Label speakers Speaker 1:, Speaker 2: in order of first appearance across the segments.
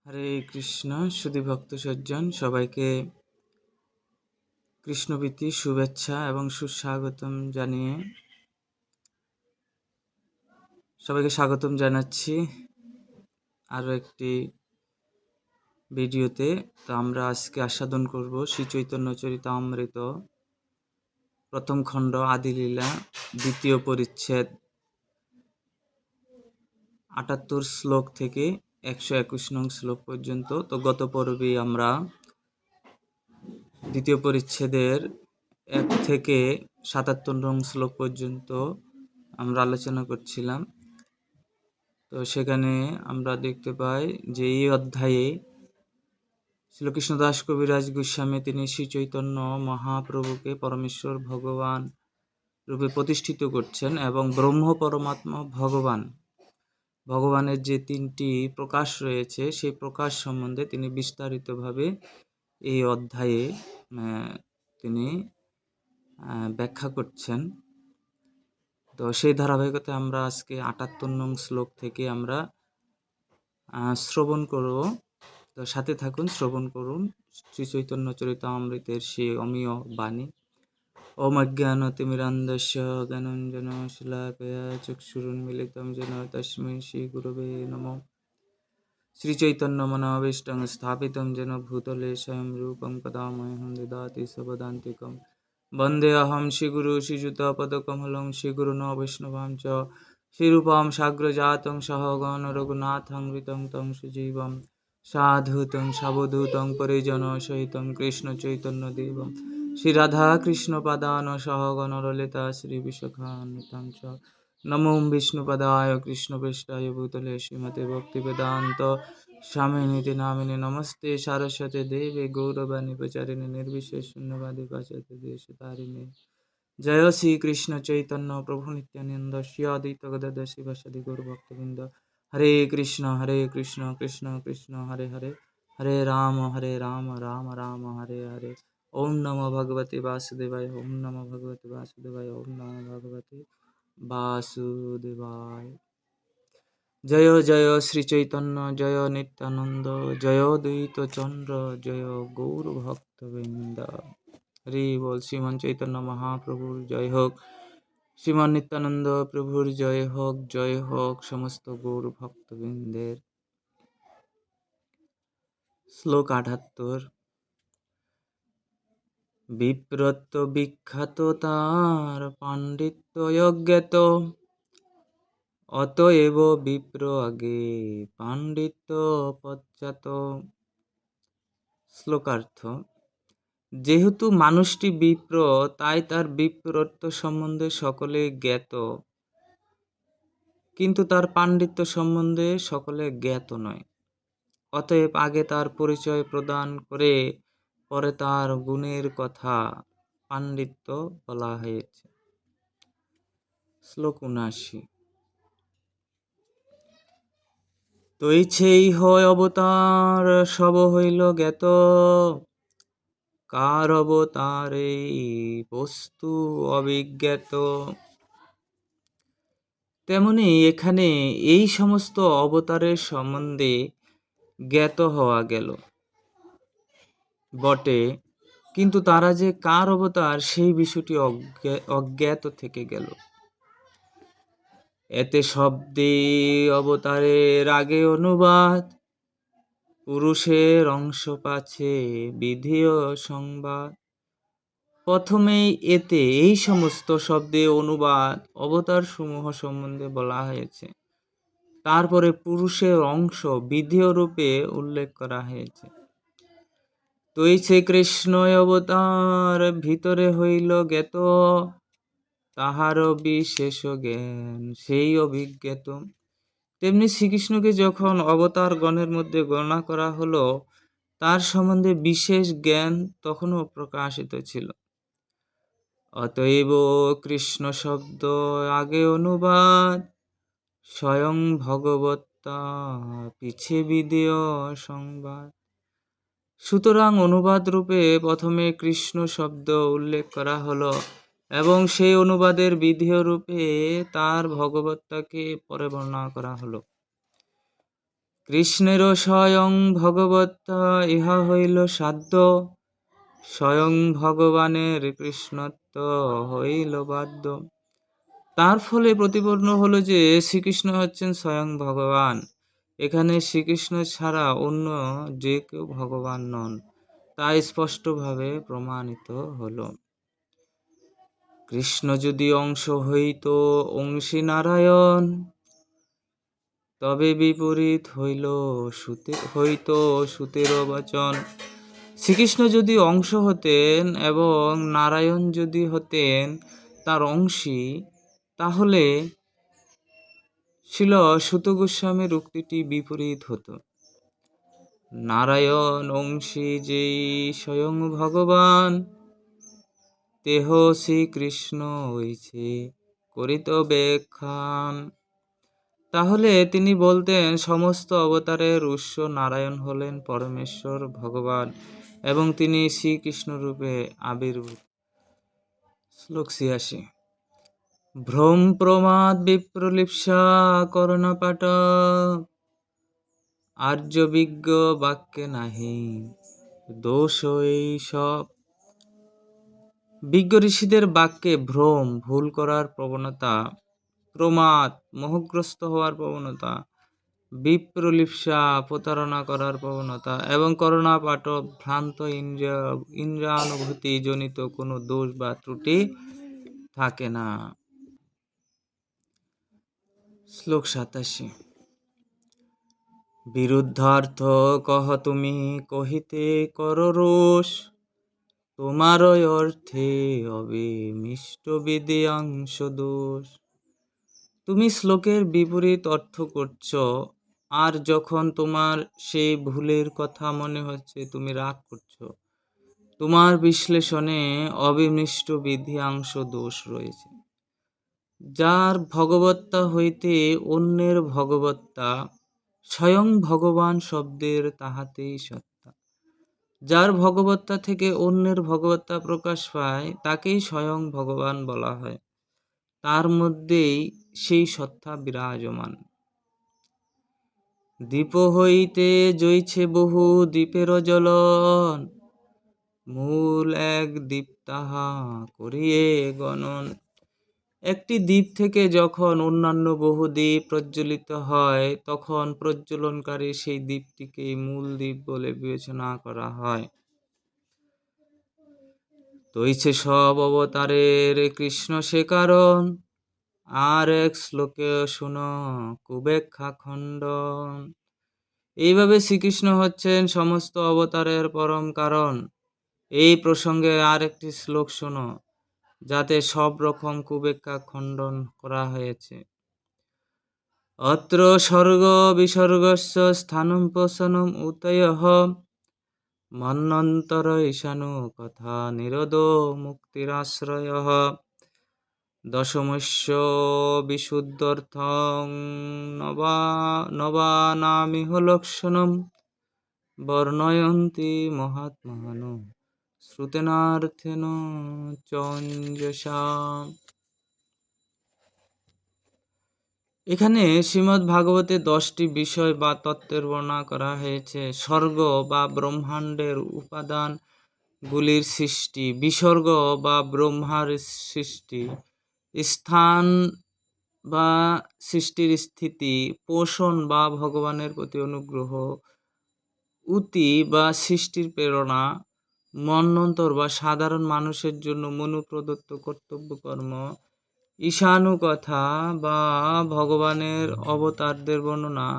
Speaker 1: হরে কৃষ্ণ সুধী ভক্ত সজ্জন সবাইকে কৃষ্ণপ্রীতি শুভেচ্ছা এবং সুস্বাগতম জানিয়ে সবাইকে স্বাগতম জানাচ্ছি আরও একটি ভিডিওতে। তো আমরা আজকে আস্বাদন করব শ্রী চৈতন্য চরিতামৃত প্রথম খণ্ড আদিলীলা দ্বিতীয় পরিচ্ছেদ ৭৮ শ্লোক থেকে ১২১ নং শ্লোক পর্যন্ত। তো গত পর্বে আমরা দ্বিতীয় পরিচ্ছেদের ১ থেকে ৭৭ নং শ্লোক পর্যন্ত আমরা আলোচনা করছিলাম। তো সেখানে আমরা দেখতে পাই যে এই অধ্যায়ে শ্রীকৃষ্ণদাস কবিরাজ গোস্বামী তিনি শ্রী চৈতন্য মহাপ্রভুকে পরমেশ্বর ভগবান রূপে প্রতিষ্ঠিত করছেন এবং ব্রহ্ম পরমাত্মা ভগবানের যে তিনটি প্রকাশ রয়েছে সেই প্রকাশ সম্বন্ধে তিনি বিস্তারিতভাবে এই অধ্যায়ে তিনি ব্যাখ্যা করছেন। তো সেই ধারাবাহিকতায় আমরা আজকে ৭৮ নং শ্লোক থেকে আমরা শ্রবণ করব। তো সাথে থাকুন, শ্রবণ করুন শ্রী চৈতন্য চরিতামৃতের সেই অমীয় বাণী। ওম অজ্ঞানতিমিরান্ধস্য জ্ঞানাঞ্জন শলাকয়া চক্ষুরুন্মিলিতং যেন তস্मै শ্রী গুরবে নমঃ। শ্রীচৈতন্যমনোভীষ্টং স্থাপিतं যেন ভূতলে স্বয়ং রূপং কदा मह्यं ददाति स्वपदान्तिकं। वन्देऽहं श्रीगुरु श्रीयुतपदकमलं श्रीगुरुन् वैष्णवां च श्रीरूपं साग्रजातं सहगण रघुनाथान्वितं तं सजीवं साधुतं सावधूतं परिजनसहितं कृष्णचैतन्यदेवं श्रीराधाकृष्णपादान् सहगण ललिता श्रीविशाखान्वितं च। नमो विष्णुपदाय कृष्णप्रेष्ठाय भूतले श्रीमते भक्तिवेदान्त स्वामिनिति नामिने नमस्ते सारस्वते देवे गौरवाणी प्रचारिणे निर्विशेष शून्यवादी पाश्चात्य देशतारिणे। जय श्री कृष्ण चैतन्य प्रभु नित्यानंद श्री अद्वैत गदाधर शिवासादि गौरभक्तवृंद। हरे कृष्ण कृष्ण कृष्ण हरे हरे, हरे राम राम राम हरे हरे। ओम नमो भगवते वासुदेवाय, ओम नमो भगवते वासुदेवाय, ओम नमो भगवते वासुदेवाय। जय जय श्री चैतन्य जय नित्यानंद जय द्वैत चंद्र जय गौर भक्तवृंद। हरि बोल। श्रीमान चैतन्य महाप्रभुर जय होक, श्रीमान नित्यानंद प्रभुर जय होक समस्त गौर भक्तवृंदेर। श्लोक ৭৮। বিপ্রত্ব বিখ্যাত তার পাণ্ডিত্য অজ্ঞাত, অতএব বিপ্র আগে পাণ্ডিত্য পশ্চাৎ। শ্লোকার্থ: যেহেতু মানুষটি বিপ্র তাই তার বিপ্রত্ব সম্বন্ধে সকলে জ্ঞাত, কিন্তু তার পাণ্ডিত্য সম্বন্ধে সকলে জ্ঞাত নয়। অতএব আগে তার পরিচয় প্রদান করে পরে তার গুণের কথা পাণ্ডিত্য বলা হয়েছে। শ্লোক ৭৯। তৈছেই হয় অবতার সব হইল জ্ঞাত, কার অবতার এই বস্তু অবিজ্ঞাত। তেমনি এখানে এই সমস্ত অবতারের সম্বন্ধে জ্ঞাত হওয়া গেল বটে, কিন্তু তারা যে কার অবতার সেই বিষয়টি অজ্ঞাত থেকে গেল। এতে শব্দে অবতারের আগে অনুবাদ, পুরুষের অংশ পাছে বিধেয় সংবাদ। প্রথমেই এতে এই সমস্ত শব্দে অনুবাদ অবতার সমূহ সম্বন্ধে বলা হয়েছে, তারপরে পুরুষের অংশ বিধেয় রূপে উল্লেখ করা হয়েছে। তৈছে কৃষ্ণ অবতার ভিতরে হইল জ্ঞাত, তাহার বিশেষ জ্ঞান সেই অভিজ্ঞাত। তেমনি শ্রীকৃষ্ণকে যখন অবতার গণের মধ্যে গণনা করা হলো, তার সম্বন্ধে বিশেষ জ্ঞান তখনও প্রকাশিত ছিল। অতএব কৃষ্ণ শব্দ আগে অনুবাদ, স্বয়ং ভগবত্তা পিছে বিধেয় সংবাদ। সুতরাং অনুবাদ রূপে প্রথমে কৃষ্ণ শব্দ উল্লেখ করা হলো এবং সেই অনুবাদের বিধেয় রূপে তার ভগবত্তাকে পরে বর্ণনা করা হলো। কৃষ্ণেরও স্বয়ং ভগবত্তা ইহা হইল সাধ্য, স্বয়ং ভগবানের কৃষ্ণত্ব হইল বাদ্য। তার ফলে প্রতিপন্ন হলো যে শ্রীকৃষ্ণ হচ্ছেন স্বয়ং ভগবান। এখানে শ্রীকৃষ্ণ ছাড়া অন্য যে কেউ ভগবান নন, তা স্পষ্টভাবে প্রমাণিত হলো। কৃষ্ণ যদি অংশ হইত অংশী নারায়ণ, তবে বিপরীত হইত সুতের বচন। শ্রীকৃষ্ণ যদি অংশ হতেন এবং নারায়ণ যদি হতেন তার অংশী, তাহলে ছিল সুত গোস্বামীর উক্তিটি বিপরীত হতো। নারায়ণ অংশী যেই স্বয়ং ভগবান, তেহ শ্রীকৃষ্ণ হইছে করিত ব্যাখ্যান। তাহলে তিনি বলতেন সমস্ত অবতারের উৎস নারায়ণ হলেন পরমেশ্বর ভগবান এবং তিনি শ্রীকৃষ্ণ রূপে আবির্ভূত। শ্লোক ৮৬। ভ্রম প্রমাদ বিপ্রলিপ্সা করণপাট, আর্য বিজ্ঞ বাক্যে নাহি দোষ এই সব। বিজ্ঞ ঋষিদের বাক্যে ভ্রম, ভুল করার প্রবণতা, প্রমাদ, মোহগ্রস্ত হওয়ার প্রবণতা, বিপ্রলিপ্সা, প্রতারণা করার প্রবণতা এবং করণাপাঠ, ভ্রান্ত ইন্দ্রিয়ানুভূতি জনিত কোনো দোষ বা ত্রুটি থাকে না। শ্লোক ৮৭। বিরুদ্ধার্থ কহ তুমি কহিতে কর রোষ, তোমারই অর্থে হবে মিষ্ট বিধিয়াংশ দোষ। তুমি শ্লোকের বিপরীত অর্থ করছ, আর যখন তোমার সেই ভুলের কথা মনে হচ্ছে তুমি রাগ করছো। তোমার বিশ্লেষণে অবিমিষ্ট বিধিয়াংশ দোষ রয়েছে। যার ভগবত্তা হইতে অন্যের ভগবত্তা, স্বয়ং ভগবান শব্দের তাহাতেই সত্তা। যার ভগবত্তা থেকে অন্যের ভগবত্তা প্রকাশ পায় তাকেই স্বয়ং ভগবান বলা হয়। তার মধ্যেই সেই সত্তা বিরাজমান। দীপ হইতে জ্বলছে বহু দীপের জ্বলন, মূল এক দীপ তাহা করিয়ে গণন। একটি দ্বীপ থেকে যখন অন্যান্য বহু দ্বীপ প্রজ্বলিত হয়, তখন প্রজ্বলনকারী সেই দ্বীপটিকে মূল দ্বীপ বলে বিবেচনা করা হয়। তৈছে সব অবতারের কৃষ্ণ সে কারণ, আর এক শ্লোকে শুন কুবেক্ষা খণ্ডন। এইভাবে শ্রীকৃষ্ণ হচ্ছেন সমস্ত অবতারের পরম কারণ। এই প্রসঙ্গে আর একটি শ্লোক শোনো, যাতে সব রকম কুবেক্ষা খণ্ডন করা হয়েছে। অত্র স্বর্গ বিসর্গস্য স্থানম পোষণম উতয়ঃ, মন্বন্তর ঈশানো কথা নিরোধো মুক্তিরাশ্রয়ঃ। দশমস্য বিশুদ্ধর্থং নবানামিহ লক্ষণম, বর্ণয়ন্তি মহাত্মানো শ্রুতেনার্থেন চঞ্জসা। এখানে শ্রীমদ্ ভাগবতে 10টি বিষয় বা তত্ত্বের বর্ণনা করা হয়েছে। স্বর্গ বা ব্রহ্মাণ্ডের উপাদানগুলির সৃষ্টি, বিসর্গ বা ব্রহ্মার সৃষ্টি, স্থান বা সৃষ্টির স্থিতি, পোষণ বা ভগবানের প্রতি অনুগ্রহ, উতি বা সৃষ্টির প্রেরণা, মন্বন্তর বা সাধারণ মানুষের জন্য মনু প্রদত্ত কর্তব্য কর্ম, ঈশানু কথা বা ভগবানের অবতারদের বর্ণনা,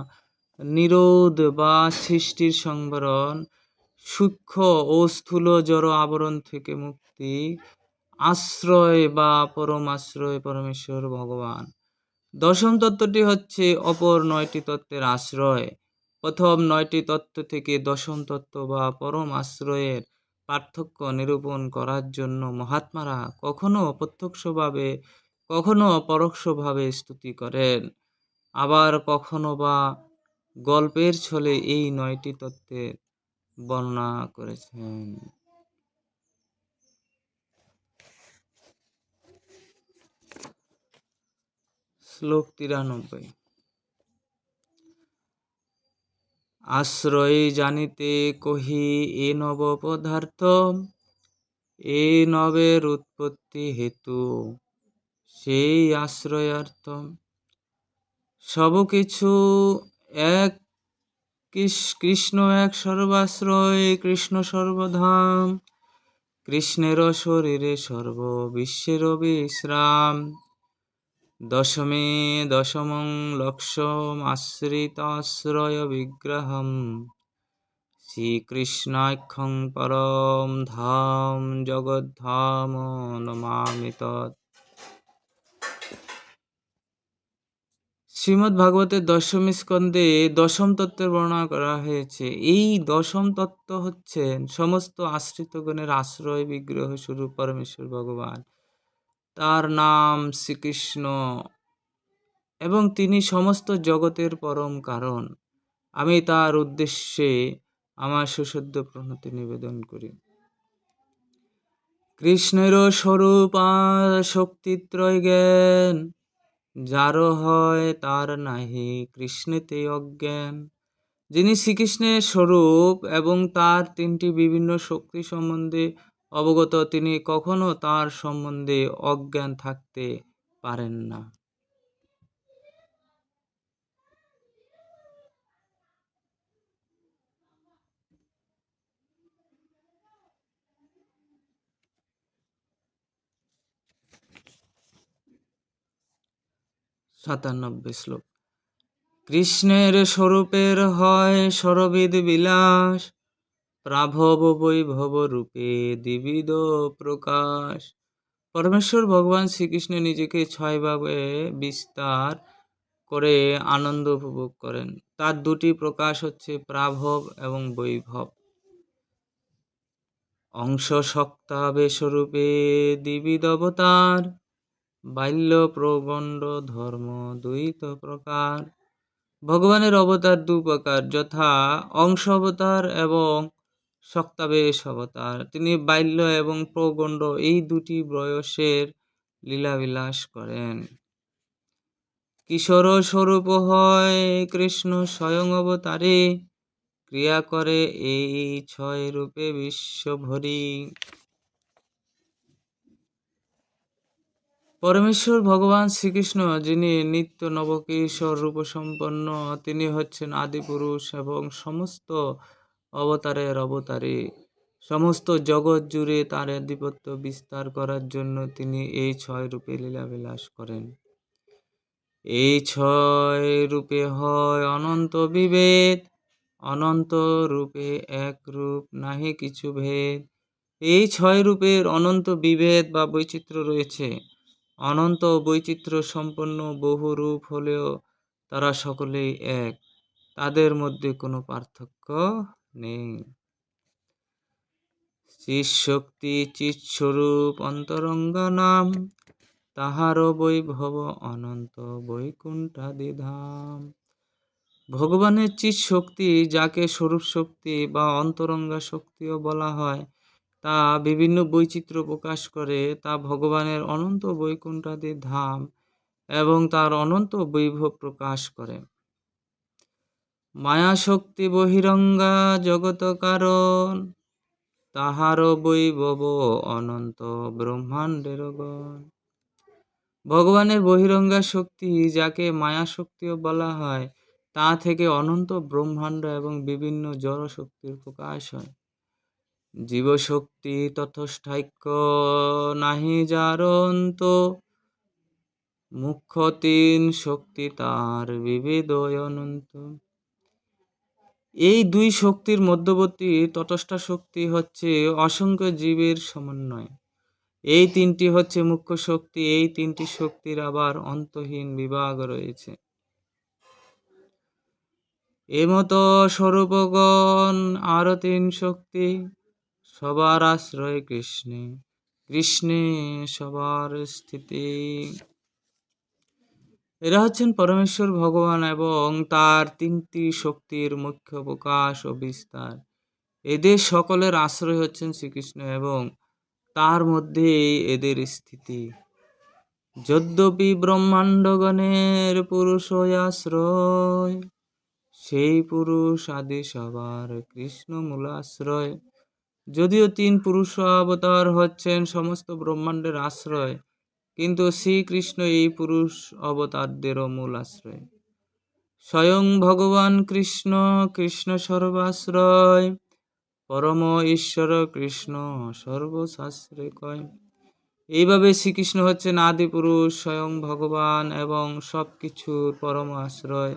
Speaker 1: নিরোধ বা সৃষ্টির সংবরণ, সূক্ষ্ম ও স্থূল জড় আবরণ থেকে মুক্তি, আশ্রয় বা পরম আশ্রয় পরমেশ্বর ভগবান। দশম তত্ত্বটি হচ্ছে অপর 9টি তত্ত্বের আশ্রয়। প্রথম 9টি তত্ত্ব থেকে দশম তত্ত্ব বা পরম আশ্রয়ের পার্থক্য নিরূপণ করার জন্য মহাত্মারা কখনো প্রত্যক্ষভাবে কখনো পরোক্ষভাবে স্তুতি করেন, আবার কখনো বা গল্পের ছলে এই 9টি তত্ত্বের বর্ণনা করেছেন। শ্লোক 93। আশ্রয় জানিতে কহি এ নব পদার্থ, এ নবের উৎপত্তি হেতু সেই আশ্রয়ার্থ। সব কিছু এক, কৃষ্ণ এক সর্বাশ্রয়, কৃষ্ণ সর্বধাম, কৃষ্ণের শরীরে সর্ব বিশ্বের বিশ্রাম। দশমে দশমং লক্ষ্যম আশ্রিতাশ্রয় বিগ্রহম, শ্রীকৃষ্ণাখ্যং পরম ধাম জগদ্ধাম নমামি তৎ। শ্রীমদ্ ভাগবতের দশম স্কন্ধে দশম তত্ত্বের বর্ণনা করা হয়েছে। এই দশম তত্ত্ব হচ্ছেন সমস্ত আশ্রিতগণের আশ্রয় বিগ্রহ স্বরূপ পরমেশ্বর ভগবান। তার নাম শ্রীকৃষ্ণ এবং তিনি সমস্ত জগতের পরম কারণ। আমি তার উদ্দেশ্যে আমার সুশুদ্ধ প্রণতি নিবেদন করি। কৃষ্ণের স্বরূপ আর শক্তিত্রয় জ্ঞান, যার হয় তার নাহি কৃষ্ণেতে অজ্ঞান। যিনি শ্রীকৃষ্ণের স্বরূপ এবং তার তিনটি বিভিন্ন শক্তি সম্বন্ধে অবগত, তিনি কখনো তার সম্বন্ধে অজ্ঞান থাকতে পারেন না। সাতানব্বই শ্লোক। কৃষ্ণের স্বরূপের হয় সরবিদ বিলাস, প্রাভব বৈভব রূপে দ্বিবিধ প্রকাশ। পরমেশ্বর ভগবান শ্রীকৃষ্ণ নিজেকে ছয় ভাবে বিস্তার করে আনন্দ উপভোগ করেন। তার দুটি প্রকাশ হচ্ছে প্রাভব এবং বৈভব। অংশ শক্তাবেশরূপে দ্বিবিধ অবতার, বাল্য প্রগণ্ড ধর্ম দ্বৈত প্রকার। ভগবানের অবতার দু প্রকার, যথা অংশ অবতার এবং শক্তাবেশ অবতার। তিনি বাল্য এবং প্রগণ্ড এই দুটি বয়সের লীলাবিলাস করেন। কিশোর স্বরূপ হয় কৃষ্ণ স্বয়ং অবতারে, ক্রিয়া করে এই ছয় রূপে বিশ্বভরি। পরমেশ্বর ভগবান শ্রীকৃষ্ণ, যিনি নিত্য নবকিশোর রূপসম্পন্ন, তিনি হচ্ছেন আদিপুরুষ এবং সমস্ত অবতারের অবতারী। সমস্ত জগৎ জুড়ে তার আধিপত্য বিস্তার করার জন্য তিনি এই ছয় রূপে লীলাবিলাস করেন। এই ছয় রূপে হয় অনন্ত বিভেদ, অনন্ত রূপে এক রূপ নাহি কিছু ভেদ। এই ছয় রূপের অনন্ত বিভেদ বা বৈচিত্র্য রয়েছে। অনন্ত বৈচিত্র্য সম্পন্ন বহু রূপ হলেও তারা সকলেই এক, তাদের মধ্যে কোনো পার্থক্য নেই। চিৎশক্তি চিৎস্বরূপ অন্তরঙ্গা নাম, তাহার বৈভব অনন্ত বৈকুণ্ঠাদি ধাম। ভগবানের চিৎ শক্তি, যাকে স্বরূপ শক্তি বা অন্তরঙ্গা শক্তিও বলা হয়, তা বিভিন্ন বৈচিত্র্য প্রকাশ করে। তা ভগবানের অনন্ত বৈকুণ্ঠাদি ধাম এবং তার অনন্ত বৈভব প্রকাশ করে। মায়া শক্তি বহিরঙ্গা জগত কারণ, তাহার বৈভব অনন্ত ব্রহ্মাণ্ডের গণ। ভগবানের বহিরঙ্গা শক্তি, যাকে মায়া শক্তিও বলা হয়, তা থেকে অনন্ত ব্রহ্মাণ্ড এবং বিভিন্ন জড় শক্তির প্রকাশ হয়। জীবশক্তি তথস্থাইক্য নাহি যার অন্ত, মুখ্য তিন শক্তি তার বিবিধ অনন্ত। এই দুই শক্তির মধ্যবর্তী তটস্থা শক্তি হচ্ছে অসংখ্য জীবের সমন্বয়। এই তিনটি হচ্ছে মুখ্য শক্তি। এই তিনটি শক্তির আবার অন্তহীন বিভাগ রয়েছে। এমতো স্বরূপগণ আরো তিন শক্তি, সবার আশ্রয় কৃষ্ণে, কৃষ্ণে সবার স্থিতি। এরা হচ্ছেন পরমেশ্বর ভগবান এবং তার তিনটি শক্তির মুখ্য প্রকাশ ও বিস্তার। এদের সকলের আশ্রয় হচ্ছেন শ্রীকৃষ্ণ এবং তার মধ্যেই এদের স্থিতি। যদ্যপি ব্রহ্মাণ্ডগণের পুরুষ আশ্রয়, সেই পুরুষ আদি সবার কৃষ্ণ মূলাশ্রয়। যদিও ৩ পুরুষ অবতার হচ্ছেন সমস্ত ব্রহ্মাণ্ডের আশ্রয়, কিন্তু শ্রীকৃষ্ণ এই পুরুষ অবতারদেরও মূল আশ্রয়। স্বয়ং ভগবান কৃষ্ণ, কৃষ্ণ সর্বাশ্রয়, পরম ঈশ্বর কৃষ্ণ সর্বশাস্ত্রে কয়। এইভাবে শ্রীকৃষ্ণ হচ্ছেন আদি পুরুষ, স্বয়ং ভগবান এবং সব কিছুর পরম আশ্রয়।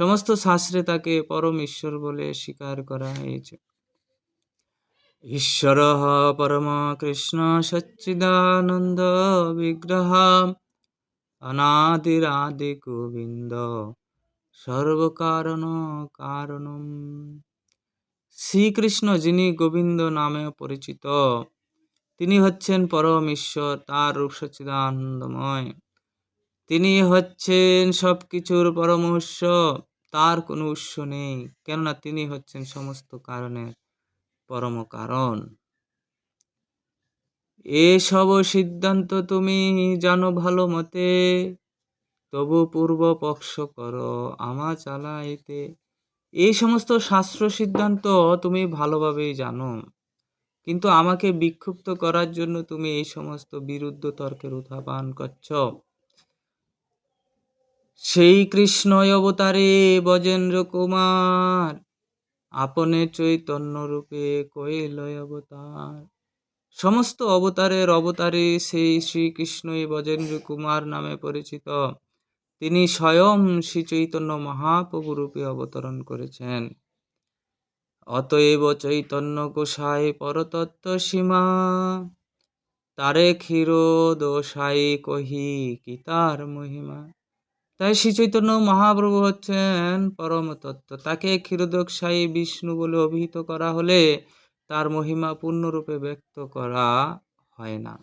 Speaker 1: সমস্ত শাস্ত্রে তাকে পরম ঈশ্বর বলে স্বীকার করা হয়েছে। ঈশ্বর পরম কৃষ্ণ সচ্চিদানন্দ বিগ্রহ, অনাদিরাদি গোবিন্দ সর্বকারণ কারণম। শ্রীকৃষ্ণ যিনি গোবিন্দ নামে পরিচিত, তিনি হচ্ছেন পরম ঈশ্বর, তার রূপ সচ্চিদানন্দময়। তিনি হচ্ছেন সব কিছুর পরম উৎস, তার কোনো উৎস নেই, কেননা তিনি হচ্ছেন সমস্ত কারণের পরম কারণ। এসব সিদ্ধান্ত তুমি জানো ভালো মতে, তবু পূর্ব পক্ষ করো আমা চালাইতে। এই সমস্ত শাস্ত্র সিদ্ধান্ত তুমি ভালোভাবেই জানো, কিন্তু আমাকে বিক্ষুব্ধ করার জন্য তুমি এই সমস্ত বিরুদ্ধ তর্কের উত্থাপন করছ। সেই কৃষ্ণই অবতারে ব্রজেন্দ্র কুমার, আপনে চৈতন্য রূপে কৈলয় অবতার। সমস্ত অবতারের অবতারে সেই শ্রীকৃষ্ণই ব্রজেন্দ্র কুমার নামে পরিচিত। তিনি স্বয়ং শ্রী চৈতন্য মহাপ্রভু রূপে অবতরণ করেছেন। অতএব চৈতন্য গোসাই পরতত্ত্ব সীমা, তারে ক্ষীর দোসাই কহি কি তার মহিমা। তাই শ্রী চৈতন্য মহাপ্রভু হচ্ছেন পরম তত্ত্ব, তাকে ক্ষীরোদকসায়ী বিষ্ণু বলে অভিহিত করা হলে তার মহিমা পূর্ণরূপে ব্যক্ত করা হয় না।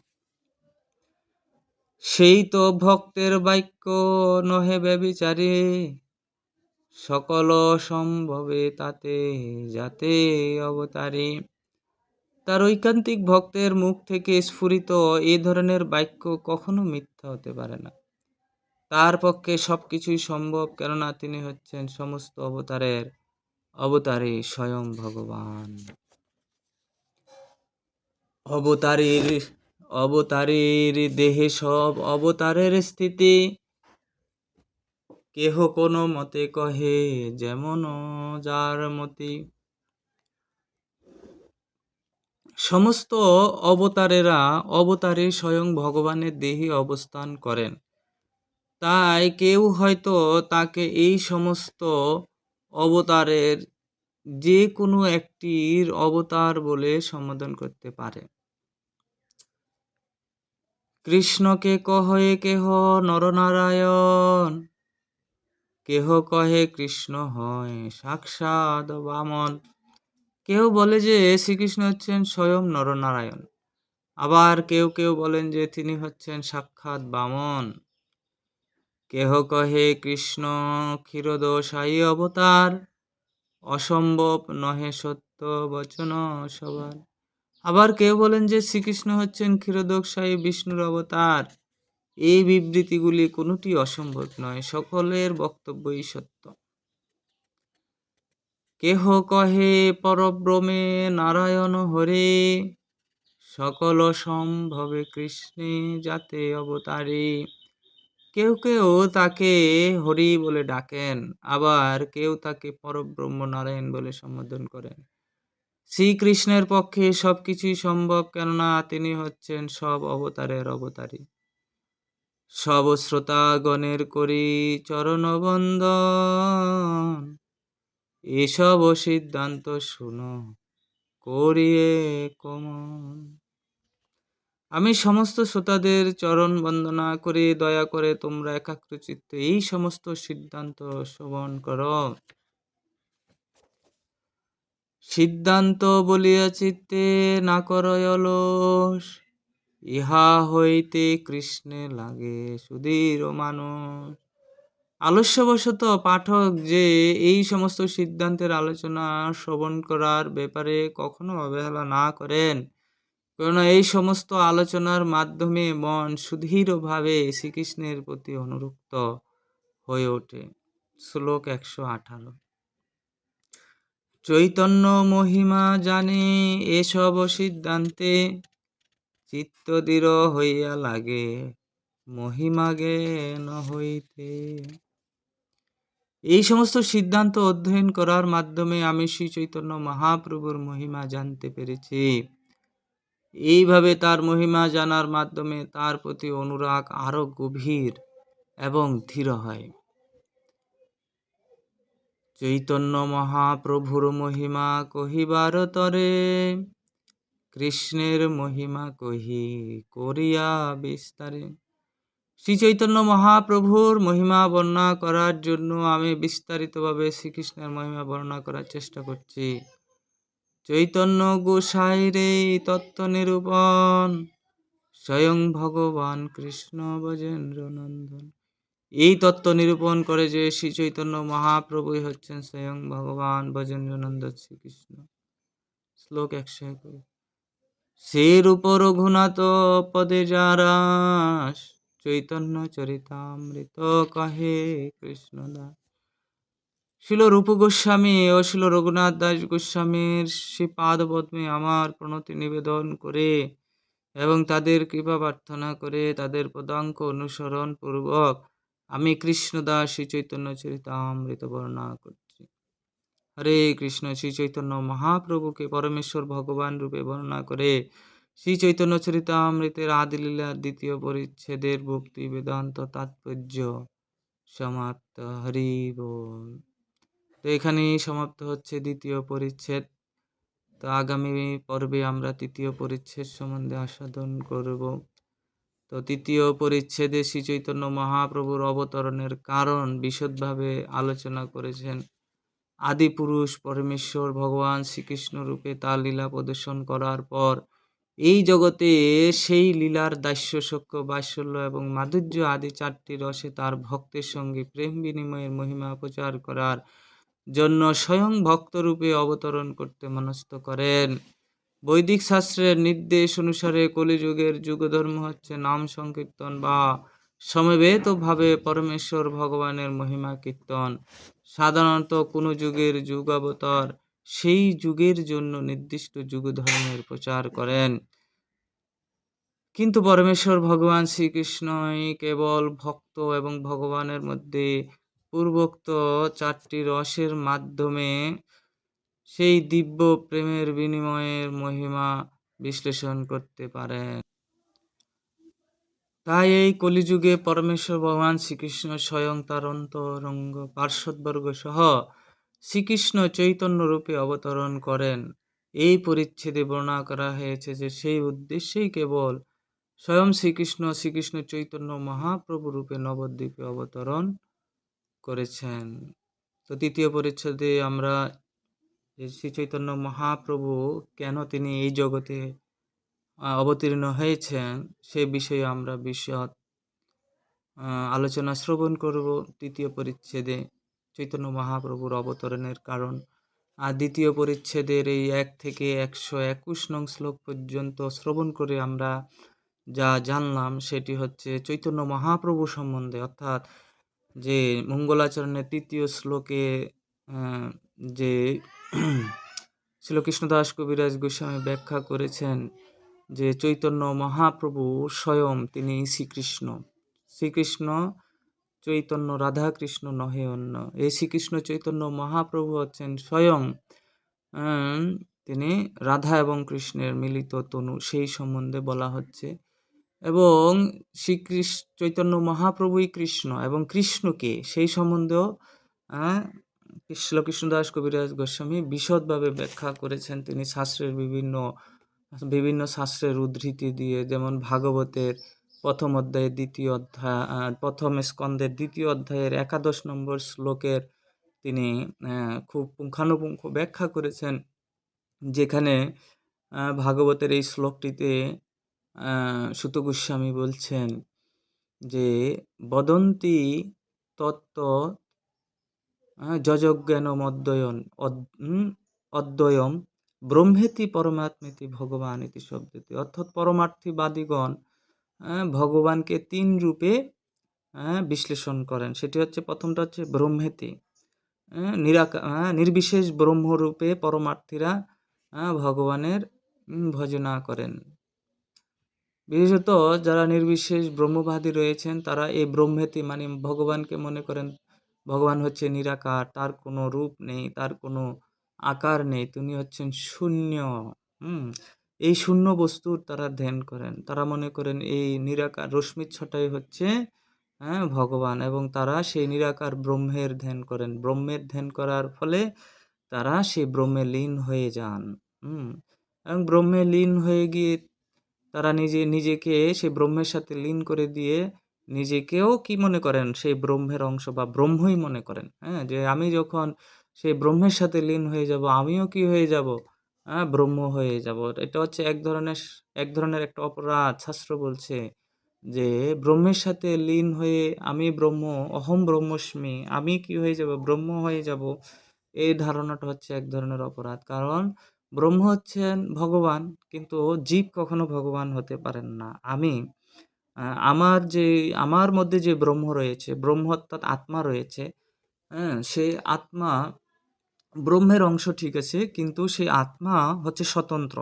Speaker 1: সেই তো ভক্তের বাক্য নহে ব্যভিচারে, সকল সম্ভবে তাতে যাতে অবতারে। তার ঐকান্তিক ভক্তের মুখ থেকে স্ফুরিত এই ধরনের বাক্য কখনো মিথ্যা হতে পারে না। তার পক্ষে সবকিছুই সম্ভব, কেননা তিনি হচ্ছেন সমস্ত অবতারের অবতারে স্বয়ং ভগবান। অবতারের দেহে সব অবতারের স্থিতি, কেহ কোনো মতে কহে যেমন যার মতি। সমস্ত অবতারেরা অবতারে স্বয়ং ভগবানের দেহে অবস্থান করেন, তাই কেউ হয়তো তাকে এই সমস্ত অবতারের যে কোনো একটির অবতার বলে সম্বোধন করতে পারে। কৃষ্ণকে কহে কেহ নরনারায়ণ, কেহ কহে কৃষ্ণ হয় সাক্ষাৎ বামন। কেউ বলে যে শ্রীকৃষ্ণ হচ্ছেন স্বয়ং নরনারায়ণ, আবার কেউ কেউ বলেন যে তিনি হচ্ছেন সাক্ষাৎ বামন। কেহ কহে কৃষ্ণ ক্ষীরোদসায়ী অবতার, অসম্ভব নহে সত্য বচন সবার। আবার কেউ বলেন যে শ্রীকৃষ্ণ হচ্ছেন ক্ষীরোদকসায়ী বিষ্ণুর অবতার। এই বিবৃতিগুলি কোনোটি অসম্ভব নয়, সকলের বক্তব্যই সত্য। কেহ কহে পরব্রহ্মে নারায়ণ হরে, সকল সম্ভবে কৃষ্ণে যাতে অবতারে। কেউ কেউ তাকে হরি বলে ডাকেন, আবার কেউ তাকে পরব্রহ্ম নারায়ণ বলে সম্বোধন করেন। শ্রীকৃষ্ণের পক্ষে সবকিছুই সম্ভব, কেননা তিনি হচ্ছেন সব অবতারের অবতারী। সব শ্রোতাগণের করি চরণবন্দন, এসব সিদ্ধান্ত শুনো করিয়ে কমন। আমি সমস্ত শ্রোতাদের চরণ বন্দনা করি, দয়া করে তোমরা একাগ্র চিত্তে এই সমস্ত সিদ্ধান্ত শ্রবণ করো। সিদ্ধান্ত বলিয়া চিত্তে না করয় অলস, ইহা হইতে কৃষ্ণে লাগে সুধীর মানুষ। আলস্যবশত পাঠক যে এই সমস্ত সিদ্ধান্তের আলোচনা শ্রবণ করার ব্যাপারে কখনো অবহেলা না করেন, কেননা এই সমস্ত আলোচনার মাধ্যমে মন সুদৃঢ়ভাবে শ্রীকৃষ্ণের প্রতি অনুরক্ত হয়ে ওঠে। শ্লোক 118। চৈতন্য মহিমা জানে এসব সিদ্ধান্তে, চিত্ত দৃঢ় হইয়া লাগে মহিমা জ্ঞান হইতে। এই সমস্ত সিদ্ধান্ত অধ্যয়ন করার মাধ্যমে আমি শ্রী চৈতন্য মহাপ্রভুর মহিমা জানতে পেরেছি। এইভাবে তার মহিমা জানার মাধ্যমে তার প্রতি অনুরাগ আরো গভীর এবং দৃঢ় হয়। চৈতন্য মহাপ্রভুর মহিমা কহিবার তরে, কৃষ্ণের মহিমা কহি করিয়া বিস্তারে। শ্রী চৈতন্য মহাপ্রভুর মহিমা বর্ণনা করার জন্য আমি বিস্তারিতভাবে শ্রীকৃষ্ণের মহিমা বর্ণনা করার চেষ্টা করছি। চৈতন্য গোসাইর এই তত্ত্ব নিরূপণ, স্বয়ং ভগবান কৃষ্ণ ব্রজেন্দ্র নন্দন। এই তত্ত্ব নিরূপণ করে যে শ্রী চৈতন্য মহাপ্রভুই হচ্ছেন স্বয়ং ভগবান ব্রজেন্দ্র নন্দন শ্রীকৃষ্ণ। শ্লোক 121। সে রূপ রঘুনাথ পদে যারা, চৈতন্য চরিতামৃত কহে কৃষ্ণদাস। শিল রূপ গোস্বামী ও শিল রঘুনাথ দাস গোস্বামীর শ্রী পাদপদ্মে আমার প্রণতি নিবেদন করে এবং তাদের কৃপা প্রার্থনা করে তাদের পদাঙ্ক অনুসরণ পূর্বক আমি কৃষ্ণদাস শ্রী চৈতন্য চরিতামৃত বর্ণনা করছি। হরে কৃষ্ণ। শ্রী চৈতন্য মহাপ্রভুকে পরমেশ্বর ভগবান রূপে বর্ণনা করে শ্রী চৈতন্য চরিতামৃতের আদিলীলার 2য় পরিচ্ছেদের ভক্তি বেদান্ত তাৎপর্য সমাপ্ত। হরি বল। তো এখানেই সমাপ্ত হচ্ছে 2য় পরিচ্ছেদ। তো আগামী পর্বে আমরা 3য় পরিচ্ছেদ সম্বন্ধে আস্বাদন করব। তো 3য় পরিচ্ছেদে শ্রী চৈতন্য মহাপ্রভুর অবতরণের কারণ বিশদভাবে আলোচনা করেছেন। আদিপুরুষ পরমেশ্বর ভগবান শ্রীকৃষ্ণ রূপে তার লীলা প্রদর্শন করার পর এই জগতে সেই লীলার দাস্য সখ্য বাৎসল্য এবং মাধুর্য আদি 4টি রসে তার ভক্তের সঙ্গে প্রেম বিনিময়ের মহিমা প্রচার করার জন্য স্বয়ং ভক্তরূপে অবতরণ করতে মনস্থ করেন। বৈদিক শাস্ত্রের নির্দেশ অনুসারে কলিযুগের যুগধর্ম হচ্ছে নাম সংকীর্তন বা সমবেতভাবে পরমেশ্বর ভগবানের মহিমা কীর্তন। সাধারণত কোনো যুগের যুগাবতার সেই যুগের জন্য নির্দিষ্ট যুগধর্মের প্রচার করেন, কিন্তু পরমেশ্বর ভগবান শ্রীকৃষ্ণই কেবল ভক্ত এবং ভগবানের মধ্যে পূর্বোক্ত 4টি রসের মাধ্যমে সেই দিব্য প্রেমের বিনিময়ের মহিমা বিশ্লেষণ করতে পারেন। তাই এই কলিযুগে পরমেশ্বর ভগবান শ্রীকৃষ্ণ স্বয়ং তার অন্তরঙ্গ পার্শ্বদবর্গ সহ শ্রীকৃষ্ণ চৈতন্য রূপে অবতরণ করেন। এই পরিচ্ছেদে বর্ণনা করা হয়েছে যে সেই উদ্দেশ্যেই কেবল স্বয়ং শ্রীকৃষ্ণ চৈতন্য মহাপ্রভু রূপে নবদ্বীপে অবতরণ করেছেন। তো 3য় পরিচ্ছেদে আমরা শ্রী চৈতন্য মহাপ্রভু কেন তিনি এই জগতে অবতীর্ণ হয়েছেন সে বিষয়ে আমরা বিশদ আলোচনা শ্রবণ করব 3য় পরিচ্ছেদে চৈতন্য মহাপ্রভুর অবতরণের কারণ। আর 2য় পরিচ্ছেদের এই 1 থেকে 121 নং শ্লোক পর্যন্ত শ্রবণ করে আমরা যা জানলাম সেটি হচ্ছে চৈতন্য মহাপ্রভু সম্বন্ধে, অর্থাৎ যে মঙ্গলাচরণের 3য় শ্লোকে যে শ্রীল কৃষ্ণদাস কবিরাজ গোস্বামী ব্যাখ্যা করেছেন যে চৈতন্য মহাপ্রভু স্বয়ং তিনি শ্রীকৃষ্ণ চৈতন্য রাধাকৃষ্ণ নহে অন্য। এই শ্রীকৃষ্ণ চৈতন্য মহাপ্রভু হচ্ছেন স্বয়ং তিনি রাধা এবং কৃষ্ণের মিলিত তনু, সেই সম্বন্ধে বলা হচ্ছে। এবং চৈতন্য মহাপ্রভুই কৃষ্ণ এবং কৃষ্ণকে সেই সম্বন্ধেও শ্রীল কৃষ্ণদাস কবিরাজ গোস্বামী বিশদভাবে ব্যাখ্যা করেছেন। তিনি শাস্ত্রের বিভিন্ন শাস্ত্রের উদ্ধৃতি দিয়ে, যেমন ভাগবতের 1ম অধ্যায়ের 2য় অধ্যায় 1ম স্কন্ধের 2য় অধ্যায়ের 11 নম্বর শ্লোকের তিনি খুব পুঙ্খানুপুঙ্খ ব্যাখ্যা করেছেন, যেখানে ভাগবতের এই শ্লোকটিতে সুত গোস্বামী বলছেন যে বদন্তি তত্ত্ব যজ্ঞানম অদ্বয়ম ব্রহ্মেতি পরমাত্মেতি ভগবান ইতি শব্দটি, অর্থাৎ পরমার্থীবাদীগণ ভগবানকে 3 রূপে বিশ্লেষণ করেন। সেটি হচ্ছে, প্রথমটা হচ্ছে ব্রহ্মেতি, নির্বিশেষ ব্রহ্মরূপে পরমার্থীরা ভগবানের ভজনা করেন। বিশেষত যারা নির্বিশেষ ব্রহ্মবাদী রয়েছেন তারা এই ব্রহ্মেতি মানে ভগবানকে মনে করেন ভগবান হচ্ছে নিরাকার, তার কোনো রূপ নেই, তার কোনো আকার নেই, তিনি হচ্ছেন শূন্য। হুম এই শূন্য বস্তুর তারা ধ্যান করেন। তারা মনে করেন এই নিরাকার রশ্মিচ্ছটাই হচ্ছে ভগবান, এবং তারা সেই নিরাকার ব্রহ্মের ধ্যান করেন। ব্রহ্মের ধ্যান করার ফলে তারা সেই ব্রহ্মে লীন হয়ে যান। এবং ব্রহ্মে লীন হয়ে গিয়ে তারা নিজেকে সেই ব্রহ্মের সাথে লীন করে দিয়ে নিজেকেও কি মনে করেন, সেই ব্রহ্মের অংশ বা ব্রহ্মই মনে করেন। যে আমি যখন সেই ব্রহ্মের সাথে লীন হয়ে যাব, আমিও কি হয়ে যাব, ব্রহ্ম হয়ে যাব। এটা হচ্ছে এক ধরনের একটা অপরাধ। শাস্ত্র বলছে যে ব্রহ্মের সাথে লীন হয়ে আমি ব্রহ্ম, অহম ব্রহ্মস্মি, আমি কি হয়ে যাব, ব্রহ্ম হয়ে যাব। এই ধারণাটা হচ্ছে এক ধরনের অপরাধ। কারণ ব্রহ্ম হচ্ছেন ভগবান, কিন্তু জীব কখনো ভগবান হতে পারেন না। আমার মধ্যে যে ব্রহ্ম রয়েছে, ব্রহ্ম অর্থাৎ আত্মা রয়েছে, সেই আত্মা ব্রহ্মের অংশ, ঠিক আছে, কিন্তু সেই আত্মা হচ্ছে স্বতন্ত্র।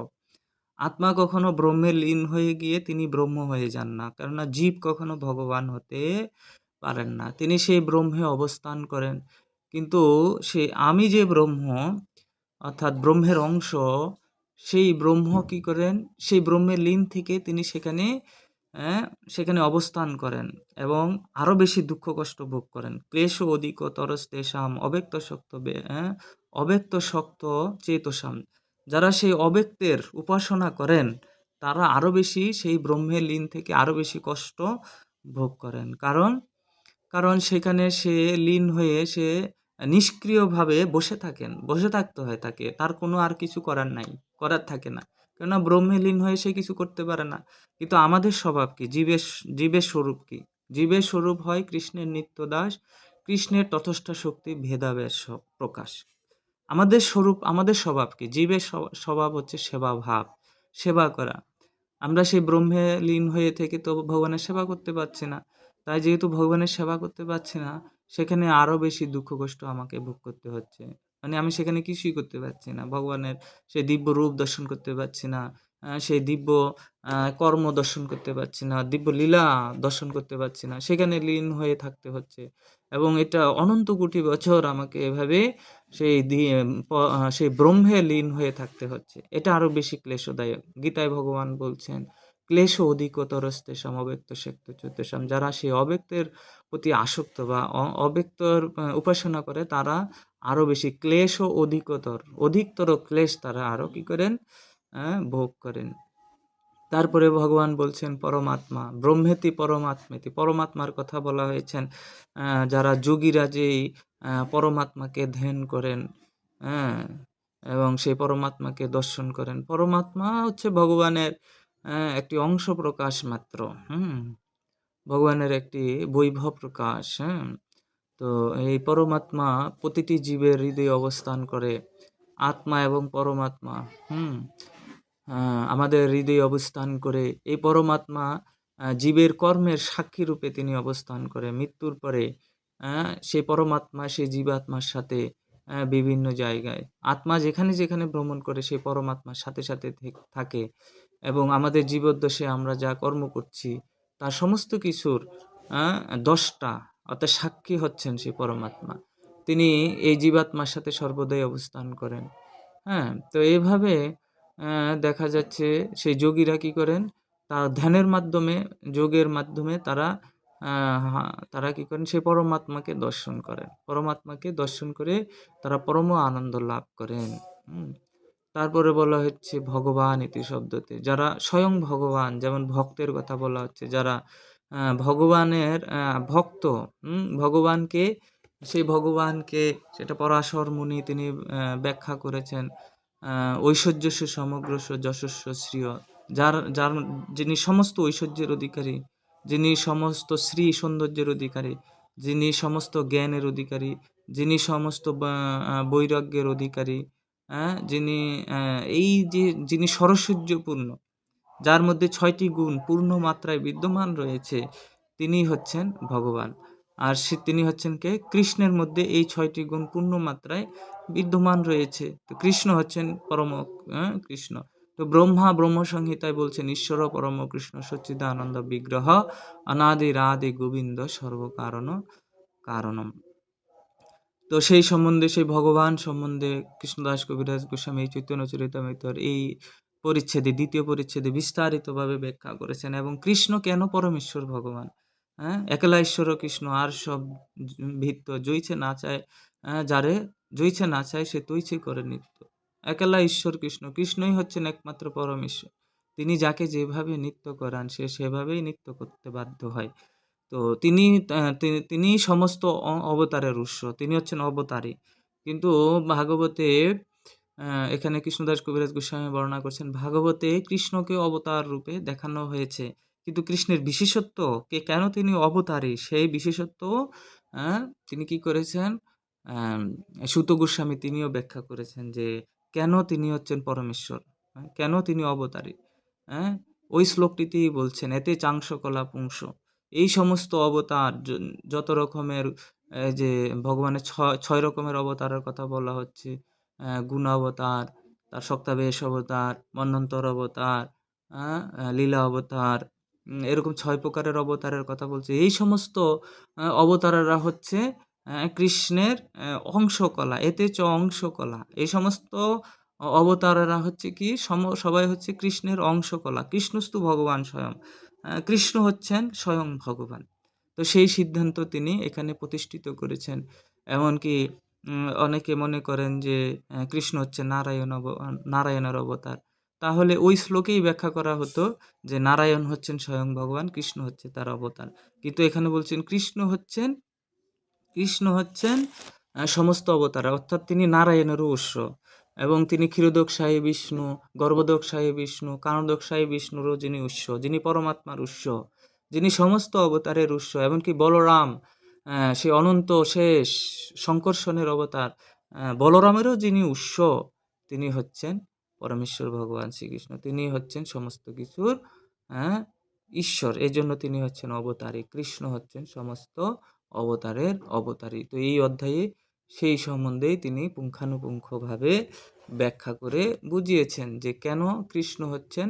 Speaker 1: আত্মা কখনো ব্রহ্মে লীন হয়ে গিয়ে তিনি ব্রহ্ম হয়ে যান না, কেননা জীব কখনো ভগবান হতে পারেন না। তিনি সেই ব্রহ্মে অবস্থান করেন। কিন্তু আমি যে ব্রহ্ম অর্থাৎ ব্রহ্মের অংশ, সেই ব্রহ্ম কি করেন, সেই ব্রহ্মের লীন থেকে তিনি সেখানে অবস্থান করেন এবং আরো বেশি দুঃখ কষ্ট ভোগ করেন। ক্লেশ অধিকতরস্তেষাম অব্যক্ত শক্ত চেতসাম। যারা সেই অব্যক্তের উপাসনা করেন তারা আরো বেশি সেই ব্রহ্মের লীন থেকে আরো বেশি কষ্ট ভোগ করেন। কারণ সেখানে সে লীন হয়ে সে নিষ্ক্রিয়ভাবে বসে থাকতে হয় তাকে, তার কোনো আর কিছু করার থাকে না, কেননা ব্রহ্মে লীন হয়ে সে কিছু করতে পারে না। কিন্তু আমাদের স্বভাব কি, জীবের স্বরূপ কি? জীবের স্বরূপ হয় কৃষ্ণের নিত্য দাস, কৃষ্ণের তথস্থ শক্তি ভেদাভেদ প্রকাশ। আমাদের স্বভাব কি? জীবের স্বভাব হচ্ছে সেবা ভাব, সেবা করা। আমরা সেই ব্রহ্মে লীন হয়ে থেকে তো ভগবানের সেবা করতে পারছি না। তাই যেহেতু ভগবানের সেবা করতে পারছি না, সেখানে আরো বেশি দুঃখ কষ্ট আমাকে ভোগ করতে হচ্ছে। মানে আমি সেখানে কিছুই করতে পারছি না, ভগবানের সেই দিব্য রূপ দর্শন করতে পারছি না, সেই দিব্য কর্ম দর্শন করতে পারছি না, দিব্য লীলা দর্শন করতে পারছি না, সেখানে লীন হয়ে থাকতে হচ্ছে। এবং এটা অনন্ত কোটি বছর আমাকে এভাবে সেই ব্রহ্মে লীন হয়ে থাকতে হচ্ছে। এটা আরো বেশি ক্লেশদায়ক। গীতায় ভগবান বলছেন ক্লেশ অধিকতরস্তেষাম অব্যক্ত শক্ত চৈতসাম। যারা সেই অব্যক্তের প্রতি আসক্ত বা অব্যক্তর উপাসনা করে তারা আরো বেশি ক্লেশ ও অধিকতর ক্লেশ তারা আরো কি করেন, ভোগ করেন। তারপরে ভগবান বলছেন পরমাত্মা, ব্রহ্মেতি পরমাত্মেতি, পরমাত্মার কথা বলা হয়েছেন। যারা যোগীরা যেই পরমাত্মাকে ধ্যান করেন, এবং সেই পরমাত্মাকে দর্শন করেন। পরমাত্মা হচ্ছে ভগবানের একটি অংশ প্রকাশ মাত্র, ভগবানের একটি বৈভব প্রকাশ। তো এই পরমাত্মা প্রতিটি জীবের হৃদয়ে অবস্থান করে। আত্মা এবং পরমাত্মা আমাদের হৃদয়ে অবস্থান করে। এই পরমাত্মা জীবের কর্মের সাক্ষী রূপে তিনি অবস্থান করে। মৃত্যুর পরে সেই পরমাত্মা সেই জীবাত্মার সাথে বিভিন্ন জায়গায়, আত্মা যেখানে যেখানে ভ্রমণ করে সেই পরমাত্মার সাথে সাথে থাকে, এবং আমাদের জীবদ্দশে আমরা যা কর্ম করছি তার সমস্ত কিছুর দশটা অর্থাৎ সাক্ষী হচ্ছেন সেই পরমাত্মা। তিনি এই জীবাত্মার সাথে সর্বদাই অবস্থান করেন। তো এইভাবে দেখা যাচ্ছে সেই যোগীরা কি করেন, তার ধ্যানের মাধ্যমে, যোগের মাধ্যমে তারা কি করেন, সেই পরমাত্মাকে দর্শন করেন। পরমাত্মাকে দর্শন করে তারা পরম আনন্দ লাভ করেন। তারপরে বলা হচ্ছে ভগবান ইতি শব্দতে, যারা স্বয়ং ভগবান, যেমন ভক্তের কথা বলা হচ্ছে, যারা ভগবানের ভক্ত, ভগবানকে সেটা পরাশর মুনি তিনি ব্যাখ্যা করেছেন ঐশ্বর্যস্য সমগ্রস্য যশস্ব শ্রিয়, যিনি সমস্ত ঐশ্বর্যের অধিকারী, যিনি সমস্ত শ্রী সৌন্দর্যের অধিকারী, যিনি সমস্ত জ্ঞানের অধিকারী, যিনি সমস্ত বৈরাগ্যের অধিকারী, যিনি সরসূর্যপূর্ণ, যার মধ্যে 6টি গুণ পূর্ণ মাত্রায় বিদ্যমান রয়েছে, তিনি হচ্ছেন ভগবান। আর তিনি হচ্ছেন কে? কৃষ্ণের মধ্যে এই 6টি গুণ পূর্ণ মাত্রায় বিদ্যমান রয়েছে। তো কৃষ্ণ হচ্ছেন কৃষ্ণ। তো ব্রহ্ম সংহিতায় বলছেন ঈশ্বর পরম কৃষ্ণ সচ্চিদানন্দ বিগ্রহ অনাদিরাদি গোবিন্দ সর্বকারণ কারণম। তো সেই সম্বন্ধে, সেই ভগবান সম্বন্ধে কৃষ্ণদাস কবিরাজ গোস্বামী এই চৈতন্য চরিতামৃতের এই পরিচ্ছেদে, দ্বিতীয় পরিচ্ছেদে বিস্তারিতভাবে ব্যাখ্যা করেছেন। এবং কৃষ্ণ কেন পরমেশ্বর ভগবান, একলা ঈশ্বর কৃষ্ণ, আর সব ভিত্ত জইছে না চায়, যারে জইছে না চায় সে তৈছে করে নিত্য। একলা ঈশ্বর কৃষ্ণ, কৃষ্ণই হচ্ছেন একমাত্র পরমেশ্বর। তিনি যাকে যেভাবে নৃত্য করান সে সেভাবেই নৃত্য করতে বাধ্য হয়। তো তিনি সমস্ত অবতারের উৎস, তিনি হচ্ছেন অবতারী। কিন্তু ভাগবতে এখানে কৃষ্ণদাস কবিরাজ গোস্বামী বর্ণনা করছেন, ভাগবতে কৃষ্ণকে অবতার রূপে দেখানো হয়েছে, কিন্তু কৃষ্ণের বিশেষত্ব কেন তিনি অবতারী সেই বিশেষত্ব তিনি কি করেছেন, সূত গোস্বামী তিনিও ব্যাখ্যা করেছেন যে কেন তিনি হচ্ছেন পরমেশ্বর, কেন তিনি অবতারী। হ্যাঁ, ওই শ্লোকটিতেই বলছেন, এতে চাংশ কলা পুংস, এই সমস্ত অবতার যত রকমের, যে ভগবানের ছয় রকমের অবতারের কথা বলা হচ্ছে, গুণ অবতার, তার শক্তাবেশ অবতার, মন্বন্তর অবতার, লীলা অবতার, এরকম 6 প্রকারের অবতারের কথা বলছে। এই সমস্ত অবতারেরা হচ্ছে কৃষ্ণের অংশকলা, এতে চ অংশকলা। এই সমস্ত অবতারেরা হচ্ছে কি, সবাই হচ্ছে কৃষ্ণের অংশকলা। কৃষ্ণস্তু ভগবান স্বয়ং, কৃষ্ণ হচ্ছেন স্বয়ং ভগবান। তো সেই সিদ্ধান্ত তিনি এখানে প্রতিষ্ঠিত করেছেন। এমনকি অনেকে মনে করেন যে কৃষ্ণ হচ্ছে নারায়ণের অবতার। তাহলে ওই শ্লোকেই ব্যাখ্যা করা হতো যে নারায়ণ হচ্ছেন স্বয়ং ভগবান, কৃষ্ণ হচ্ছে তার অবতার। কিন্তু এখানে বলছেন কৃষ্ণ হচ্ছেন সমস্ত অবতার, অর্থাৎ তিনি নারায়ণেরও উৎস। এবং তিনি ক্ষীরোদকশায়ী বিষ্ণু, গর্ভোদকশায়ী বিষ্ণু, কারণোদকশায়ী বিষ্ণুরও যিনি উৎস, যিনি পরমাত্মার উৎস, যিনি সমস্ত অবতারের উৎস। এমনকি বলরাম, সে অনন্ত শেষ শঙ্কর্ষণের অবতার, বলরামেরও যিনি উৎস, তিনি হচ্ছেন পরমেশ্বর ভগবান শ্রীকৃষ্ণ। তিনি হচ্ছেন সমস্ত কিছুর ঈশ্বর, এই জন্য তিনি হচ্ছেন অবতারী। কৃষ্ণ হচ্ছেন সমস্ত অবতারের অবতারী। তো এই অধ্যায়ে সেই সম্বন্ধেই তিনি পুঙ্খানুপুঙ্খভাবে ব্যাখ্যা করে বুঝিয়েছেন যে কেন কৃষ্ণ হচ্ছেন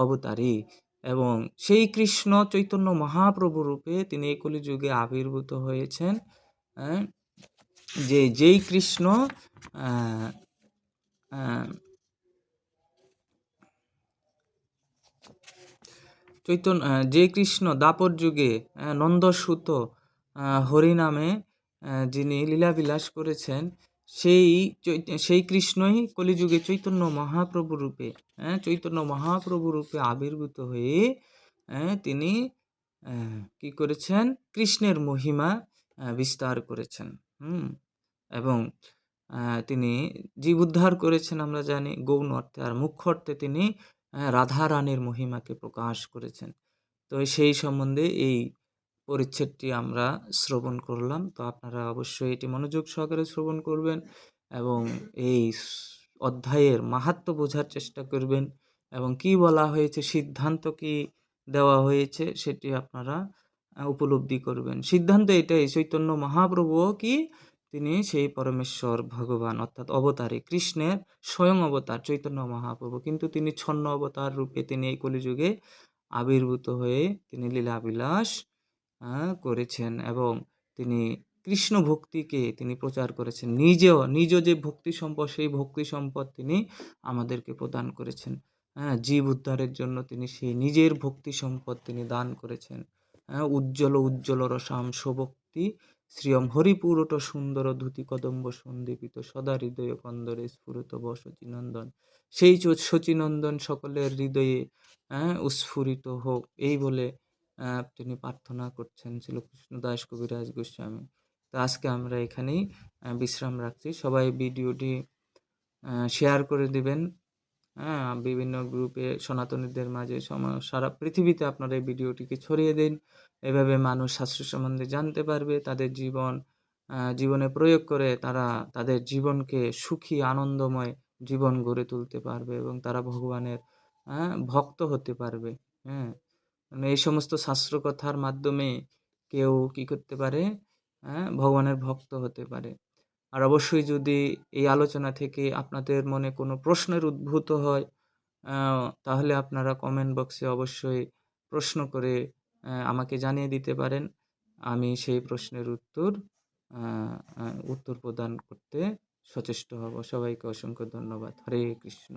Speaker 1: অবতারী। এবং সেই কৃষ্ণ চৈতন্য মহাপ্রভু রূপে তিনি এই কলিযুগে আবির্ভূত হয়েছেন। যেই কৃষ্ণ যে কৃষ্ণ দাপর যুগে নন্দসুত হরিনামে যিনি লীলাবিলাস করেছেন, সেই কৃষ্ণই কলিযুগে চৈতন্য মহাপ্রভু রূপে আবির্ভূত হয়ে তিনি কি করেছেন, কৃষ্ণের মহিমা বিস্তার করেছেন। এবং তিনি জীব উদ্ধার করেছেন আমরা জানি গৌণ অর্থে, আর মুখ্য অর্থে তিনি রাধা রানীর মহিমাকে প্রকাশ করেছেন। তো সেই সম্বন্ধে এই পরিচ্ছেদটি আমরা শ্রবণ করলাম। তো আপনারা অবশ্যই এটি মনোযোগ সহকারে শ্রবণ করবেন এবং এই অধ্যায়ের মাহাত্ম্য বোঝার চেষ্টা করবেন, এবং কি বলা হয়েছে, সিদ্ধান্ত কি দেওয়া হয়েছে সেটি আপনারা উপলব্ধি করবেন। সিদ্ধান্ত এটাই, চৈতন্য মহাপ্রভুও কি তিনি সেই পরমেশ্বর ভগবান, অর্থাৎ অবতারী, কৃষ্ণের স্বয়ং অবতার চৈতন্য মহাপ্রভু, কিন্তু তিনি ছন্ন অবতার রূপে তিনি এই কলিযুগে আবির্ভূত হয়ে তিনি লীলাবিলাস করেছেন। এবং তিনি কৃষ্ণ ভক্তিকে তিনি প্রচার করেছেন। নিজ যে ভক্তি সম্পদ, সেই ভক্তি সম্পদ তিনি আমাদেরকে প্রদান করেছেন। জীব উদ্ধারের জন্য তিনি সেই নিজের ভক্তি সম্পদ তিনি দান করেছেন। উজ্জ্বল রসাম শোভক্তি শ্রিয়ম হরিপুরট সুন্দর ধুতি কদম্ব সন্দীপিত সদা হৃদয় কন্দরে স্ফুরত বসচিনন্দন, সেই শচীনন্দন সকলের হৃদয়ে উস্ফুরিত হোক, এই বলে তিনি প্রার্থনা করছেন ছিল কৃষ্ণদাস কবিরাজ গোস্বামী। তো আজকে আমরা এখানেই বিশ্রাম রাখছি। সবাই ভিডিওটি শেয়ার করে দিবেন, বিভিন্ন গ্রুপে সনাতনীদের মাঝে, সারা পৃথিবীতে আপনারা এই ভিডিওটিকে ছড়িয়ে দিন। এভাবে মানুষ শাস্ত্র সম্বন্ধে জানতে পারবে, তাদের জীবনে প্রয়োগ করে তারা তাদের জীবনকে সুখী আনন্দময় জীবন গড়ে তুলতে পারবে এবং তারা ভগবানের ভক্ত হতে পারবে। মানে এই সমস্ত শাস্ত্র কথার মাধ্যমে কেউ কী করতে পারে, ভগবানের ভক্ত হতে পারে। আর অবশ্যই যদি এই আলোচনা থেকে আপনাদের মনে কোনো প্রশ্নের উদ্ভূত হয়, তাহলে আপনারা কমেন্ট বক্সে অবশ্যই প্রশ্ন করে আমাকে জানিয়ে দিতে পারেন। আমি সেই প্রশ্নের আ উত্তর প্রদান করতে সচেষ্ট হব। সবাইকে অসংখ্য ধন্যবাদ। হরে কৃষ্ণ।